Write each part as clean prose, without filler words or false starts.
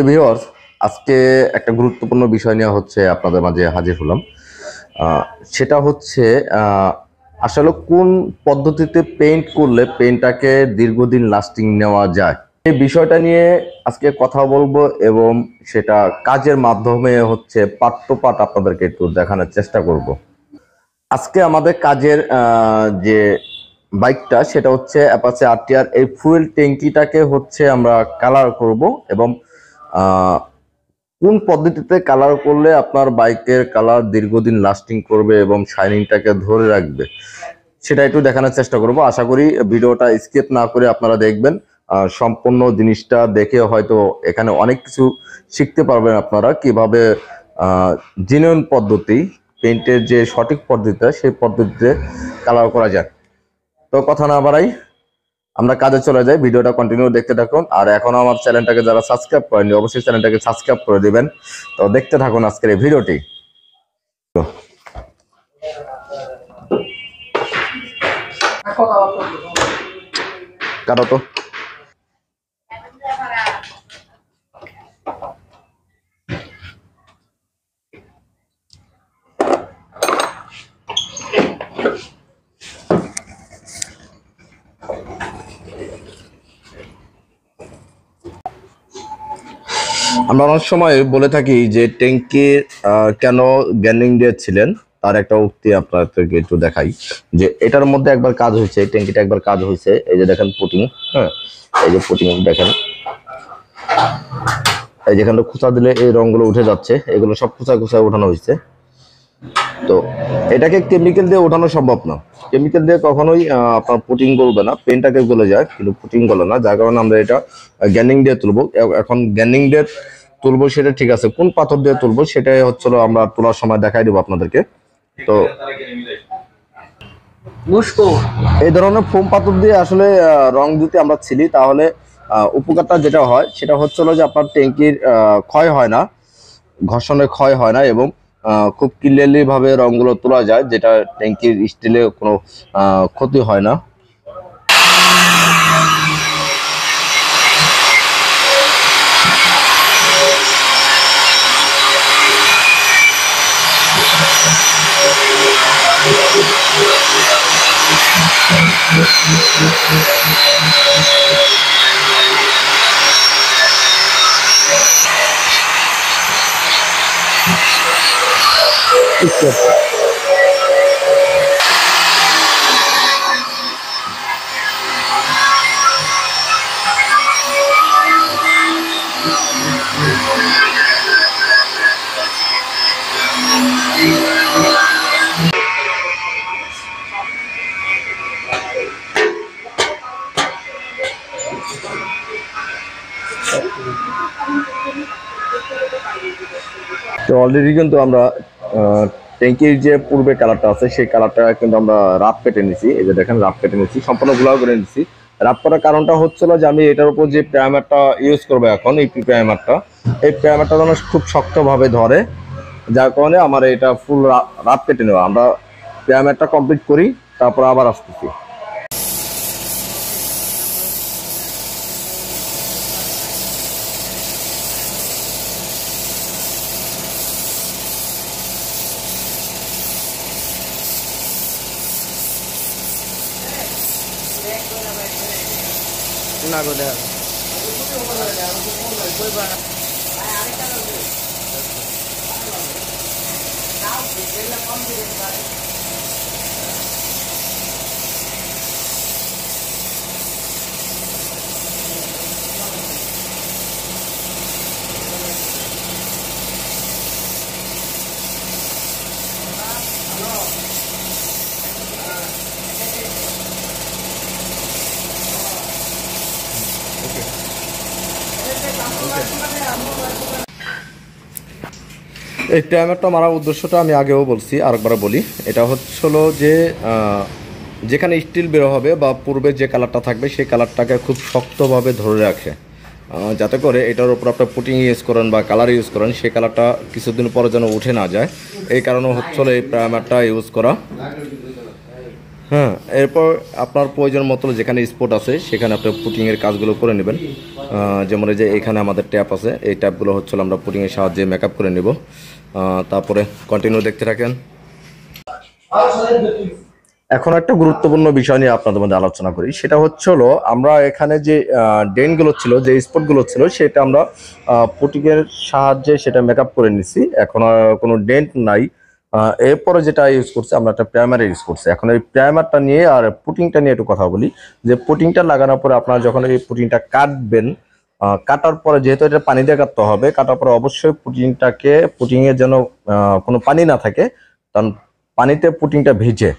Viewers, আজকে একটা গুরুত্বপূর্ণ বিষয় নিয়ে হচ্ছে আপনাদের মাঝে হাজির হলাম। সেটা হচ্ছে আসলে কোন পদ্ধতিতে পেইন্ট করলে পেইন্টটাকে দীর্ঘদিন লাস্টিং নেওয়া যায়, এই বিষয়টা নিয়ে আজকে কথা বলবো এবং সেটা কাজের মাধ্যমে হচ্ছে পার্ট টু পার্ট আপনাদেরকে একটু দেখানোর চেষ্টা করব। আজকে আমাদের কাজের যে বাইকটা সেটা হচ্ছে অ্যাপাচে আরটিআর, এই ফুয়েল ট্যাঙ্কিটাকে হচ্ছে আমরা কালার করব এবং কোন পদ্ধতিতে কালার করলে আপনার বাইকের কালার দীর্ঘদিন লাস্টিং করবে এবং শাইনিংটাকে ধরে রাখবে সেটা একটু দেখানোর চেষ্টা করব। আশা করি ভিডিওটা স্কিপ না করে আপনারা দেখবেন। সম্পূর্ণ জিনিসটা দেখে হয়তো এখানে অনেক কিছু শিখতে পারবেন আপনারা, কিভাবে জেনুইন পদ্ধতি, পেইন্টের যে সঠিক পদ্ধতিটা সেই পদ্ধতিতে কালার করা যায়। তো কথা না বাড়াই, আমরা কাজে চলে যাই। ভিডিওটা কন্টিনিউ দেখতে থাকুন। আর এখনো আমার চ্যানেলটাকে যারা সাবস্ক্রাইব করেননি অবশ্যই চ্যানেলটাকে সাবস্ক্রাইব করে দিবেন। তো দেখতে থাকুন আজকের এই ভিডিওটি। কাটো তো। আমরা অনেক সময় বলে থাকি যে ট্যাঙ্কির কেন গ্যান্ডিং দিয়েছিলেন, তার একটা উক্তি আপনাদেরকে একটু দেখাই। যে এটার মধ্যে একবার কাজ হয়েছে, ট্যাঙ্কিটা একবার কাজ হয়েছে। এই যে দেখেন পুটিং, হ্যাঁ, এই যে পুটিং দেখেন, এই যেখানে খুঁচা দিলে এই রংগুলো উঠে যাচ্ছে, এগুলো সব খুঁচা খুঁচা ওঠানো হয়েছে। তো এটাকে কেমিক্যাল দিয়ে ওঠানো সম্ভব না। কেমিক্যাল দিয়ে কখনোই আপনার পুটিং গলবে না, পেনটাকে গলে যায় কিন্তু পুটিং গলে না, যার কারণে আমরা এটা গ্যান্ডিং দিয়ে তুলবো। এখন গ্যান্ডিং দিয়ে তুলবো সেটা ঠিক আছে, কোন পাথর দিয়ে তুলবো সেটাই হচ্ছিল আমরা তোলার সময় দেখাই দেবো আপনাদেরকে। তো এই ধরনের ফোম পাথর দিয়ে আসলে রং যদি আমরা ছিলি তাহলে উপকারটা যেটা হয় সেটা হচ্ছিল যে আপনার ট্যাঙ্কির ক্ষয় হয় না, ঘর্ষণে ক্ষয় হয় না এবং খুব ক্লিয়ারলি ভাবে রংগুলো তোলা যায়, যেটা ট্যাঙ্কির স্টিলে কোনো ক্ষতি হয় না। তো অলরেডি কিন্তু আমরা ট্যাঙ্কির যে পূর্বে কালারটা আছে সেই কালারটা কিন্তু আমরা রাফ কেটে নিছি। এই যে দেখেন রাফ কেটে নিছি, সম্পূর্ণ গুলাও করে নিছি। রাফ করার কারণটা হচ্ছিল যে আমি এটার উপর যে প্রাইমারটা ইউজ করবো এখন, এই প্রাইমারটা, এই প্রাইমারটা যেন খুব শক্তভাবে ধরে, যার কারণে আমার এটা ফুল রাফ কেটে নেওয়া। আমরা প্রাইমারটা কমপ্লিট করি, তারপর আবার আসতেছি। না গো দেখা এই টাইমারটা মারার উদ্দেশ্যটা আমি আগেও বলছি, আরেকবার বলি। এটা হচ্ছিল যে যেখানে স্টিল বের হবে বা পূর্বে যে কালারটা থাকবে সেই কালারটাকে খুব শক্তভাবে ধরে রাখে, যাতে করে এটার উপর আপনার পুটিং ইউজ করেন বা কালার ইউজ করেন সেই কালারটা কিছুদিন পরে যেন উঠে না যায়। এই কারণে হচ্ছিল এই প্রাইমারটা ইউজ করা। হ্যাঁ, এরপর আপনার প্রয়োজন মতো যেখানে স্পট আছে সেখানে আপনি পুটিংয়ের কাজগুলো করে নেবেন। যেমন এই যে এখানে আমাদের ট্যাপ আছে, এই ট্যাপগুলো হচ্ছে আমরা পুটিংয়ের সাহায্যে মেকআপ করে নেব। তারপরে কন্টিনিউ দেখতে থাকেন। এখন একটা গুরুত্বপূর্ণ বিষয় নিয়ে আপনাদের মধ্যে আলোচনা করি, সেটা হচ্ছে হলো আমরা এখানে যে ডেনগুলো ছিল, যে স্পটগুলো ছিল, সেটা আমরা পুটিংয়ের সাহায্যে সেটা মেকআপ করে নিছি। এখন আর কোনো ডেন্ট নাই। এরপরে যেটা ইউজ করছে, আমরা একটা প্রাইমার ইউজ করছি। এখন এই প্রাইমারটা নিয়ে আর পুটিংটা নিয়ে একটু কথা বলি। যে পুটিংটা লাগানোর পরে আপনারা যখন এই পুটিংটা কাটবেন, কাটার পরে যেহেতু এটা পানি দিয়ে কাটতে হবে, কাটার পরে অবশ্যই পুটিংয়ে যেন কোনো পানি না থাকে, কারণ পানিতে পুটিংটা ভিজে,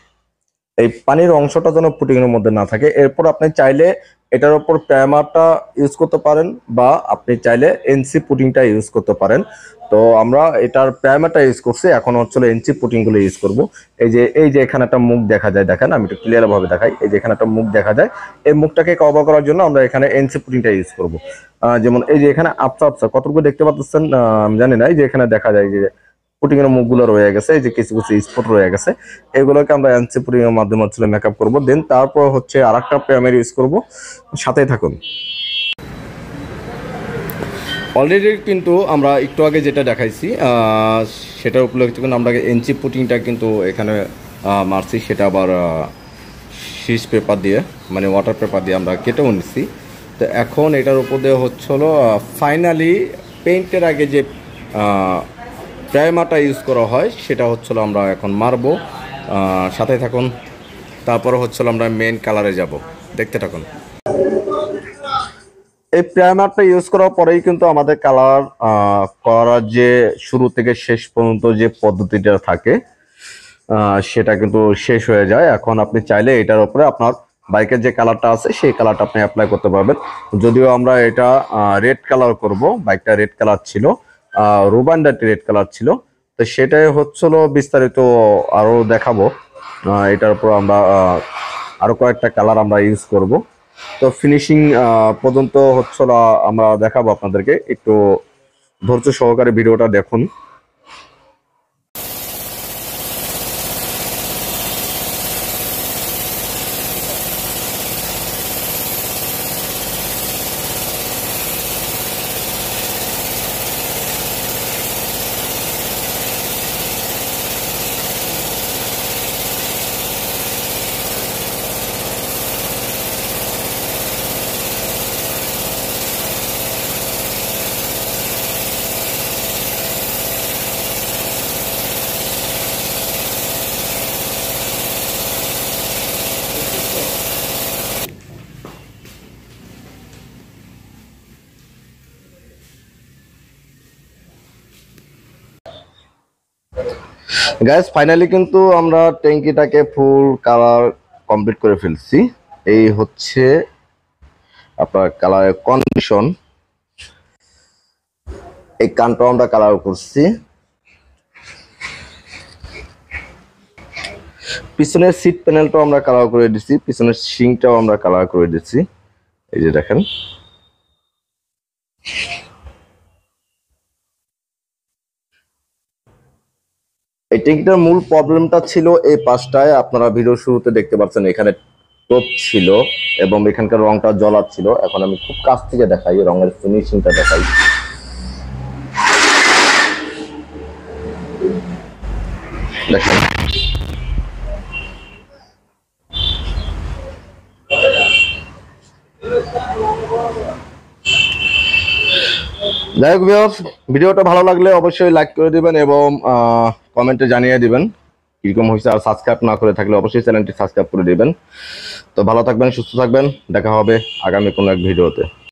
এই পানির অংশটা যেন পুটিংয়ের মধ্যে না থাকে। এরপর আপনি চাইলে এটার উপর প্রাইমারটা ইউজ করতে পারেন, বা আপনি চাইলে এনসি পুটিংটা ইউজ করতে পারেন। তো আমরা এটার প্রাইমারটা ইউজ করছি, এখন হচ্ছে এনসি পুটিংগুলো ইউজ করব। এই যে এখানে একটা মুখ দেখা যায়, দেখেন আমি একটু ক্লিয়ার ভাবে দেখাই। এই যে এখানে একটা মুখ দেখা যায়, এই মুখটাকে কভার করার জন্য আমরা এখানে এনসি পুটিংটা ইউজ করব। যেমন এই যে এখানে আপসা আপসা কতটুকু দেখতে পাচ্ছেন আমি জানি না, এই যে এখানে দেখা যায় যে পুটিং এর মুখগুলো রয়ে গেছে, এই যে কিছু কিছু স্পট রয়ে গেছে, এগুলোকে আমরা এনসি পুটিং এর মাধ্যমে হচ্ছে মেকআপ করব। দেন তারপর হচ্ছে আরেকটা প্রাইমার ইউজ করব। সাথেই থাকুন। অলরেডি কিন্তু আমরা একটু আগে যেটা দেখাইছি সেটার উপলক্ষে কিন্তু আমরা এনসি পুটিংটা কিন্তু এখানে মারছি, সেটা আবার শিস পেপার দিয়ে, মানে ওয়াটার পেপার দিয়ে আমরা কেটেও নিচ্ছি। তো এখন এটার উপর দিয়ে হচ্ছে হলো ফাইনালি পেইন্টের আগে যে প্রাইমারটা ইউজ করা হয় সেটা হচ্ছিল আমরা এখন মারবো। সাথে থাকুন। তারপরে হচ্ছিল আমরা মেইন কালারে যাব, দেখতে থাকুন। এই প্রাইমারটা ইউজ করার পরেই কিন্তু আমাদের কালার করার যে শুরু থেকে শেষ পর্যন্ত যে পদ্ধতিটা থাকে সেটা কিন্তু শেষ হয়ে যায়। এখন আপনি চাইলে এটার উপরে আপনার বাইকের যে কালারটা আছে সেই কালারটা আপনি অ্যাপ্লাই করতে পারবেন। যদিও আমরা এটা রেড কালার করব, বাইকটা রেড কালার ছিল, রুবান্ডাটি রেড কালার ছিল, তো সেটাই হচ্ছিল বিস্তারিত আরো দেখাবো। এটার উপর আমরা আরো কয়েকটা কালার আমরা ইউজ করব। তো ফিনিশিং পর্যন্ত হচ্ছিল আমরা দেখাবো আপনাদেরকে, একটু ধৈর্য সহকারে ভিডিওটা দেখুন। গাইস, ফাইনালি কিন্তু আমরা ট্যাঙ্কিটাকে ফুল কালার কমপ্লিট করে ফেলছি। এই হচ্ছে আপনার কালারের কন্ডিশন। এই কানটাও আমরা কালার করছি, পিছনের সিট প্যানেলটাও আমরা কালার করে দিচ্ছি, পিছনের সিংটাও আমরা কালার করে দিচ্ছি। এই যে দেখেন, এই ট্যাঙ্কিটার মূল প্রবলেমটা ছিল এই পাশটায়, আপনারা ভিডিও শুরুতে দেখতে পাচ্ছেন এখানে টোপ ছিল এবং এখানকার রংটা জ্বলাচ্ছিল। এখন আমি খুব কাছ থেকে দেখাই, রঙের ফিনিশিংটা দেখাই। দেখেন, যাই হোক ভিউয়ার্স, ভিডিওটা ভালো লাগলে অবশ্যই লাইক করে দিবেন এবং কমেন্টে জানিয়ে দিবেন কিরকম হয়েছে। আর সাবস্ক্রাইব না করে থাকলে অবশ্যই চ্যানেলটি সাবস্ক্রাইব করে দিবেন। তো ভালো থাকবেন, সুস্থ থাকবেন, দেখা হবে আগামী কোনো এক ভিডিওতে।